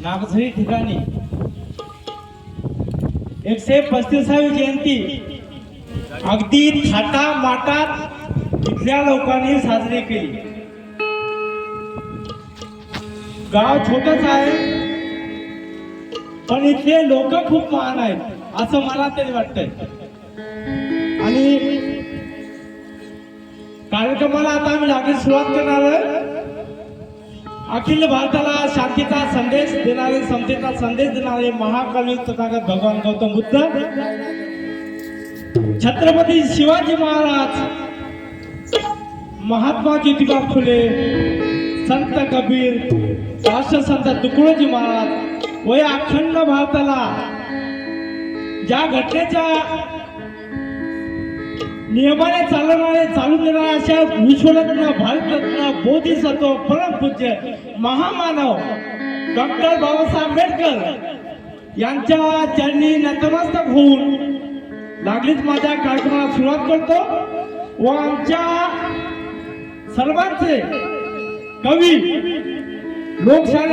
नागझरी ठिकाणी 135वी जयंती अगदी थाटा माटात इथल्या लोकांनी साजरी केली. गाव छोटच आहे पण इथले लोक खूप महान आहेत असं मला तरी वाटतंय. आणि कार्यक्रमाला आता आम्ही लागेल सुरुवात करणार आहे. अखिल भारताला शांतीचा संदेश देणारे, समतेचा संदेश देणारे महाकवी तथागत भगवान गौतम बुद्ध, छत्रपती शिवाजी महाराज, महात्मा ज्योतिबा फुले, संत कबीर, राष्ट्रसंत तुकडोजी महाराज व या अखंड भारताला ज्या घटनेच्या नियमाने चालून देणारे अशा विश्वरत्न, भारतरत्न, बोधिसत्व, परमपूज्य महामानव डॉक्टर बाबासाहेब आंबेडकर यांच्या चरणी नतमस्तक होऊन लागलीच माझ्या कार्यक्रमाला सुरुवात करतो व आमच्या सर्वांचे कवी लोकशाहीर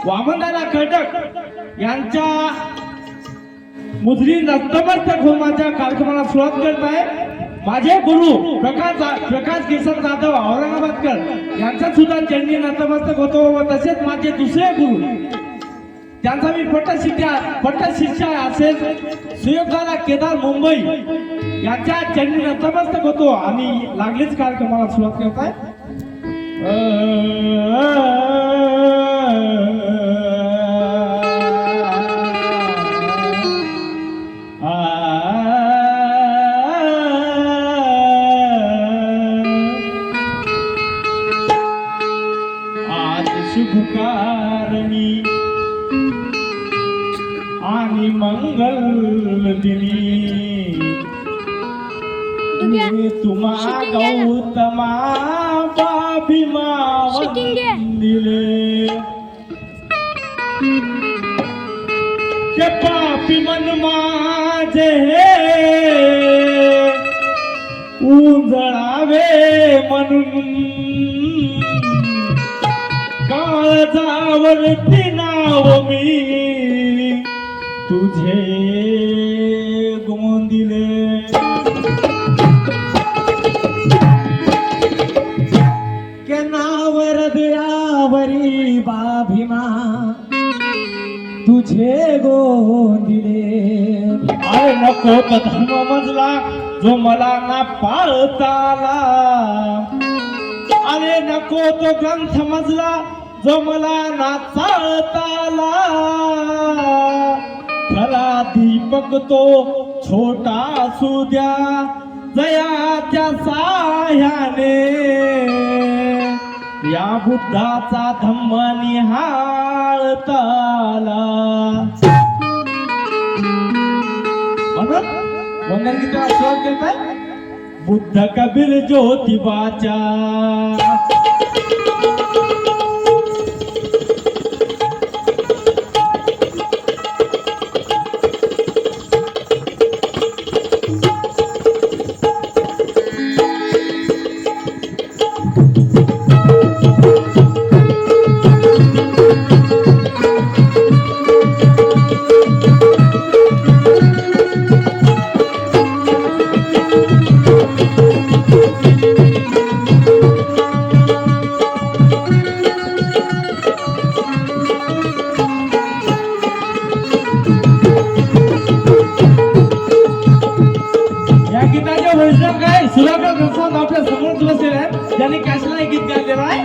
वामनदादा खटक यांच्या मुद्री नतमस्तक होऊन माझ्या कार्यक्रमाला सुरुवात करत आहे. माझे गुरु प्रकाश किसन जाधव औरंगाबादकर यांचा सुद्धा चरणी नतमस्तक होतो व तसेच माझे दुसरे गुरु त्यांचा मी पट्टशिष्य असेल सुयोगदादा केदार मुंबई यांच्या चरणी नतमस्तक होतो. आणि लागलीच कार्यक्रमाला सुरुवात करत आहे. शुभकारणी आणि मंगल दिनी तुम्हा गौतमा बाभिमा वंदिले. ते पापी मन माझे उजळावे म्हणून काळजावरती नाव मी तुझे गोंदिले. के नावर हृदयावरी बाभिमा तुझे गोंदिले. अरे नको तो धर्म मजला जो मला ना पाळता आला. अरे नको तो ग्रंथ मजला जो मला ना चालता आला. खरा दीपक तो छोटा असू द्या जयाच्या साह्याने. या बुद्धाचा धम्म निहाळता आला. म्हणून वंदन गीताला सुरुवात करताय. बुद्ध कबीर ज्योतिबाच्या आपल्या समोर बसलेले आहेत ज्यांनी कॅशला एक गीत गायलेलं आहे.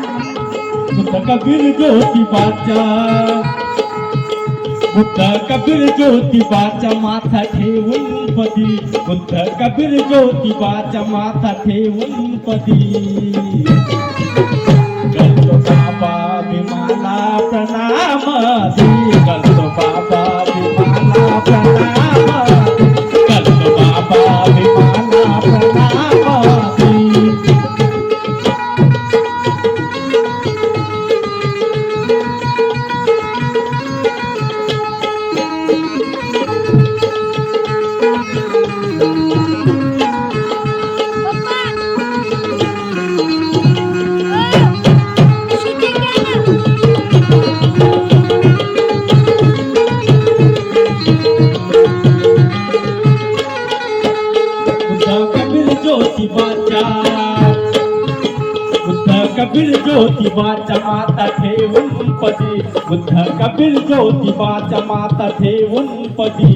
बुद्ध कबीर ज्योतिबाच्या, बुद्ध कबीर ज्योतिबाच्या माथा ठेवून पदी. बुद्ध कबीर ज्योतिबाच्या माथा ठेवून पदी. करतो बाबा भीमाला प्रणाम दी. करतो बाबा भीमाला प्रणाम. करतो बाबा भीमाला प्रणाम. बुद्ध कबीर ज्योतिबाच्या माता ठेवून पदी बुद्ध कबीर ज्योतिबाच्या माता ठेवून पदी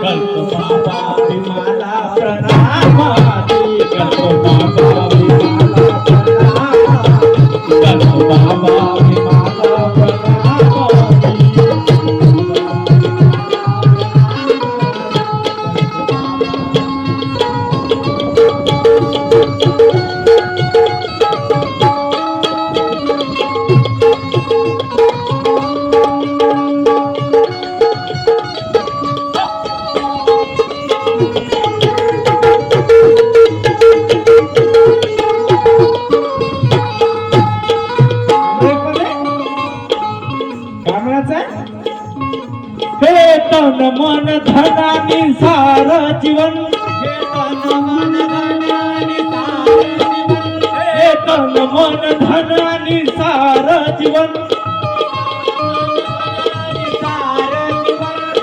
करतो बाबा भीमाला प्रणाम करतो बाबा भीमाला प्रणाम करतो बाबा भीमाला प्रणाम हे तन मन धनानी सार जीवन हे तन मन धनानी सार जीवन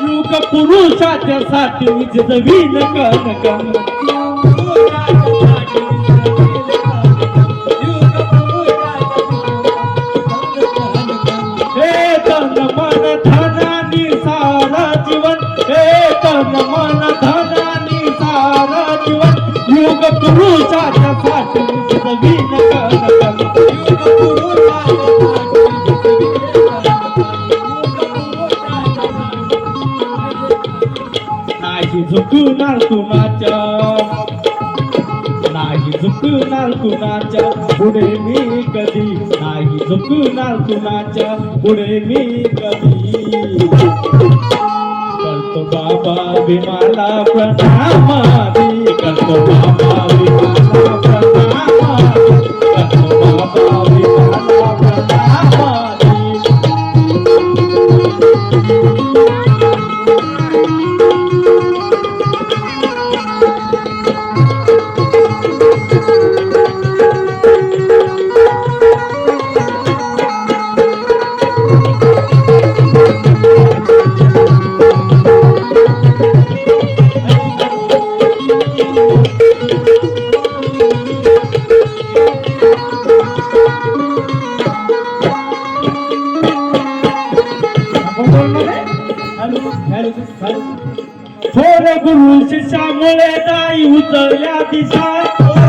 युग पुरुषाच्या साठी जवीन कनकन हे तन मन धनानी सार जीवन हे तन मन धनानी सार जीवन युग पुरुषाच्या साठी जवीन कनकन नाही झुकणार कुणाच्या नाही झुकणार कुणाच्या पुढे मी कधी नाही झुकणार कुणाच्या पुढे मी कधी करतो बाबा भीमाला प्रणाम करतो बाबा भीमाला प्रणाम करतो बाबा भीमाला प्रणाम थोर गुरु शिष्यामुळे दाई उतरल्या दिशा थोर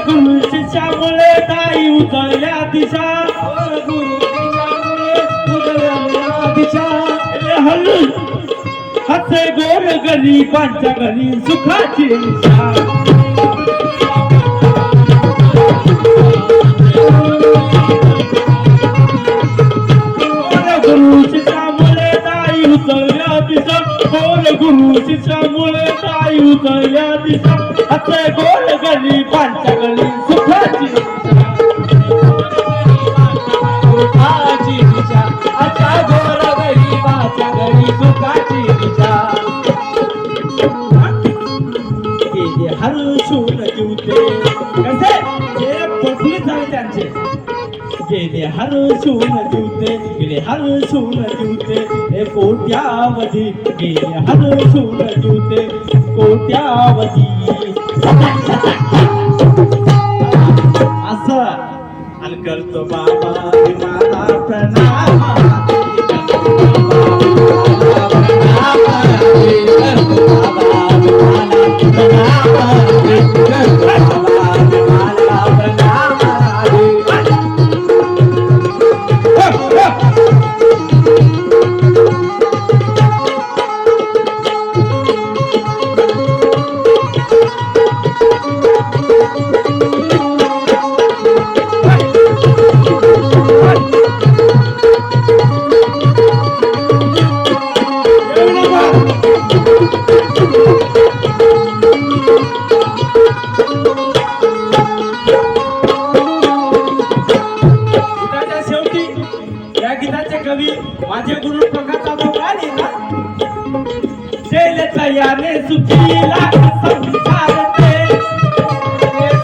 गुरु शिष्यामुळे दाई उतरल्या दिशा हल्लू हसे गोर गरीबांच्या घरी सुखाची दिशा गुरु शिष्यामुळे ताई उतरल्या दिशा असे गोल गरीबांच्या गली सुखाची दिशा असा गोल गरीबाच्या गली सुखाची दिशा गेले हरशून जीवते कसे जे पटलीच आहे त्यांचे गेले हरशून जीवते गेले हरशून जीवते हे कोट्यावधी गेले हरशून जीवते कोट्यावधी असं आणि करतो बाबा भीमाला प्रणाम माझे गुरु प्रकाश आले ना तयाने सुखी लाख संसार ते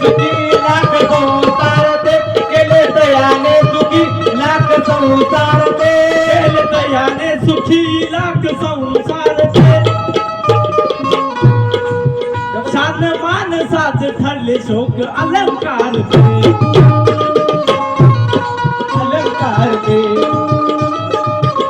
सुखी लाख संसार ते केले तयाने सुखी लाख संसार ते केले तयाने सुखी लाख संसार ते ठरले शोक अलंकार ते अलंकार ते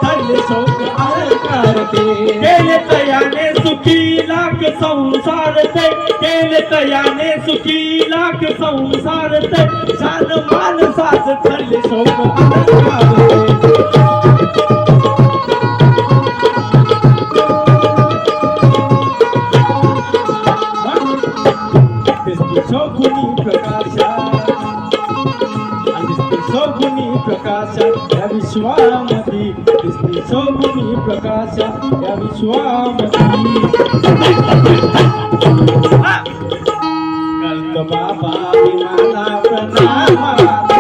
ठरले शोक अलंकार ते केले तयाने सुखी लाख संसार ते केले तयाने सुखी लाख संसार ते शान मानसाच ठरले शोक अलंकार ते सगुणी प्रकाशा सगुणी प्रकाशा या विश्वामध्ये दिसते सगुणी प्रकाशा या विश्वामध्ये कल्क बाबा विमाना प्रणामा